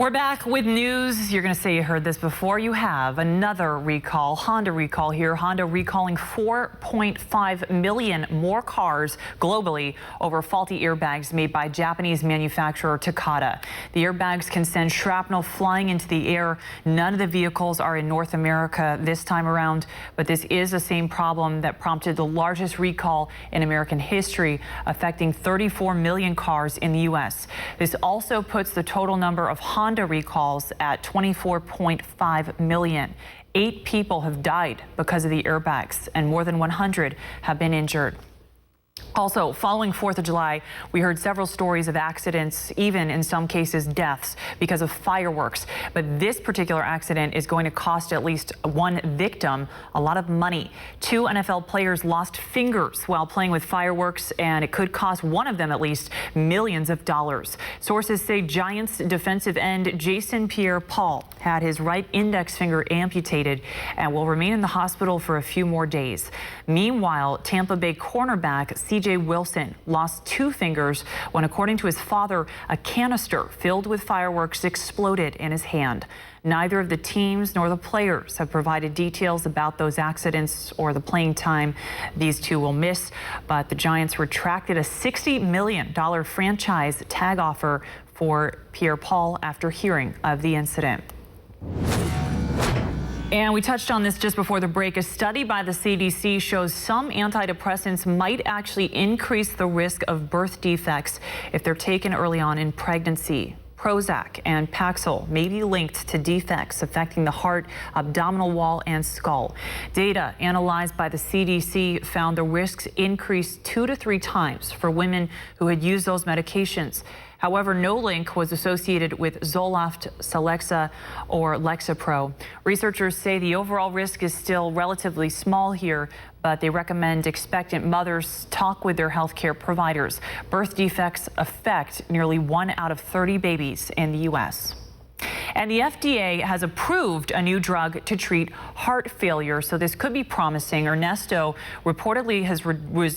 We're back with news. You're going to say you heard this before. You have another recall, Honda recall here. Honda recalling 4.5 million more cars globally over faulty airbags made by Japanese manufacturer Takata. The airbags can send shrapnel flying into the air. None of the vehicles are in North America this time around, but this is the same problem that prompted the largest recall in American history, affecting 34 million cars in the U.S. This also puts the total number of Honda recalls at 24.5 million. 8 people have died because of the airbags, and more than 100 have been injured. Also, following 4th of July, we heard several stories of accidents, even in some cases deaths, because of fireworks. But this particular accident is going to cost at least one victim a lot of money. 2 NFL players lost fingers while playing with fireworks, and it could cost one of them at least millions of dollars. Sources say Giants defensive end Jason Pierre-Paul had his right index finger amputated and will remain in the hospital for a few more days. Meanwhile, Tampa Bay cornerback C.J. Wilson lost 2 fingers when, according to his father, a canister filled with fireworks exploded in his hand. Neither of the teams nor the players have provided details about those accidents or the playing time these 2 will miss, but the Giants retracted a $60 million franchise tag offer for Pierre-Paul after hearing of the incident. And we touched on this just before the break. A study by the CDC shows some antidepressants might actually increase the risk of birth defects if they're taken early on in pregnancy. Prozac and Paxil may be linked to defects affecting the heart, abdominal wall, and skull. Data analyzed by the CDC found the risks increased 2 to 3 times for women who had used those medications. However, no link was associated with Zoloft, Celexa, or Lexapro. Researchers say the overall risk is still relatively small here, but they recommend expectant mothers talk with their healthcare providers. Birth defects affect nearly 1 out of 30 babies in the U.S. And the FDA has approved a new drug to treat heart failure, so this could be promising. Ernesto reportedly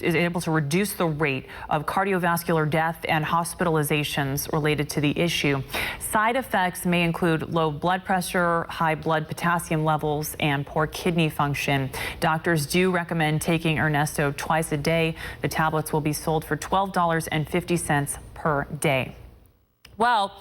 is able to reduce the rate of cardiovascular death and hospitalizations related to the issue. Side effects may include low blood pressure, high blood potassium levels, and poor kidney function. Doctors do recommend taking Ernesto twice a day. The tablets will be sold for $12.50 per day. Well,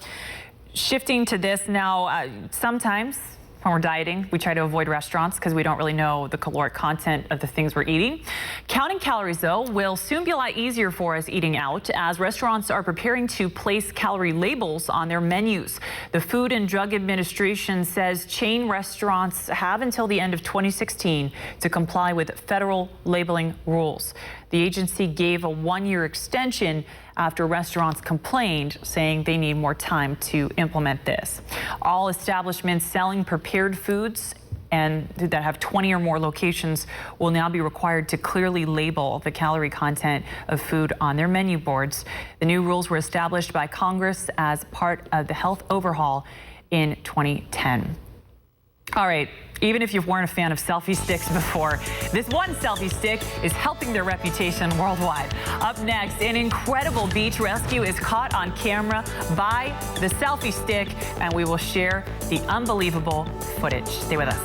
shifting to this now, sometimes when we're dieting, we try to avoid restaurants because we don't really know the caloric content of the things we're eating. Counting calories, though, will soon be a lot easier for us eating out, as restaurants are preparing to place calorie labels on their menus. The Food and Drug Administration says chain restaurants have until the end of 2016 to comply with federal labeling rules. The agency gave a 1-year extension after restaurants complained, saying they need more time to implement this. All establishments selling prepared foods and that have 20 or more locations will now be required to clearly label the calorie content of food on their menu boards. The new rules were established by Congress as part of the health overhaul in 2010. All right, even if you weren't a fan of selfie sticks before, this one selfie stick is helping their reputation worldwide. Up next, an incredible beach rescue is caught on camera by the selfie stick, and we will share the unbelievable footage. Stay with us.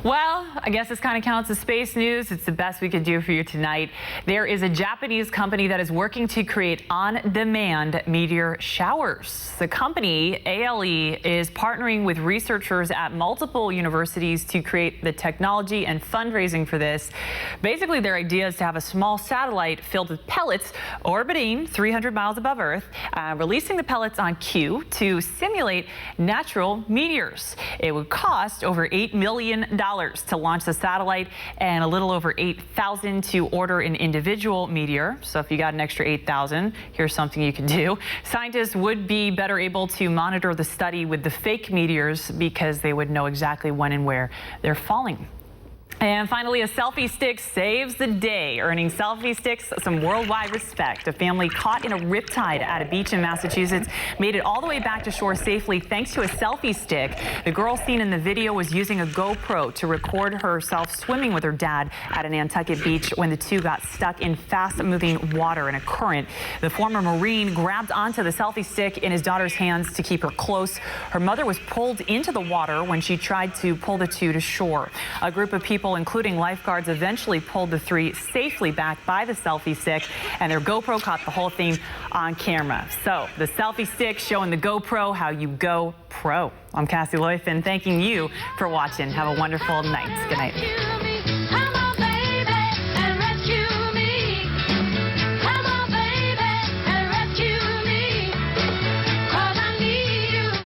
Well, I guess this kind of counts as space news. It's the best we could do for you tonight. There is a Japanese company that is working to create on-demand meteor showers. The company, ALE, is partnering with researchers at multiple universities to create the technology and fundraising for this. Basically, their idea is to have a small satellite filled with pellets orbiting 300 miles above Earth, releasing the pellets on cue to simulate natural meteors. It would cost over $8 million to launch the satellite and a little over $8,000 to order an individual meteor. So if you got an extra $8,000, here's something you can do. Scientists would be better able to monitor the study with the fake meteors because they would know exactly when and where they're falling. And finally, a selfie stick saves the day, earning selfie sticks some worldwide respect. A family caught in a riptide at a beach in Massachusetts made it all the way back to shore safely thanks to a selfie stick. The girl seen in the video was using a GoPro to record herself swimming with her dad at a Nantucket beach when the two got stuck in fast-moving water in a current. The former Marine grabbed onto the selfie stick in his daughter's hands to keep her close. Her mother was pulled into the water when she tried to pull the two to shore. A group of people, including lifeguards, eventually pulled the three safely back by the selfie stick, and their GoPro caught the whole thing on camera. So the selfie stick showing the GoPro how you go pro. I'm Cassie Leuffin, thanking you for watching. Have a wonderful night. Good night.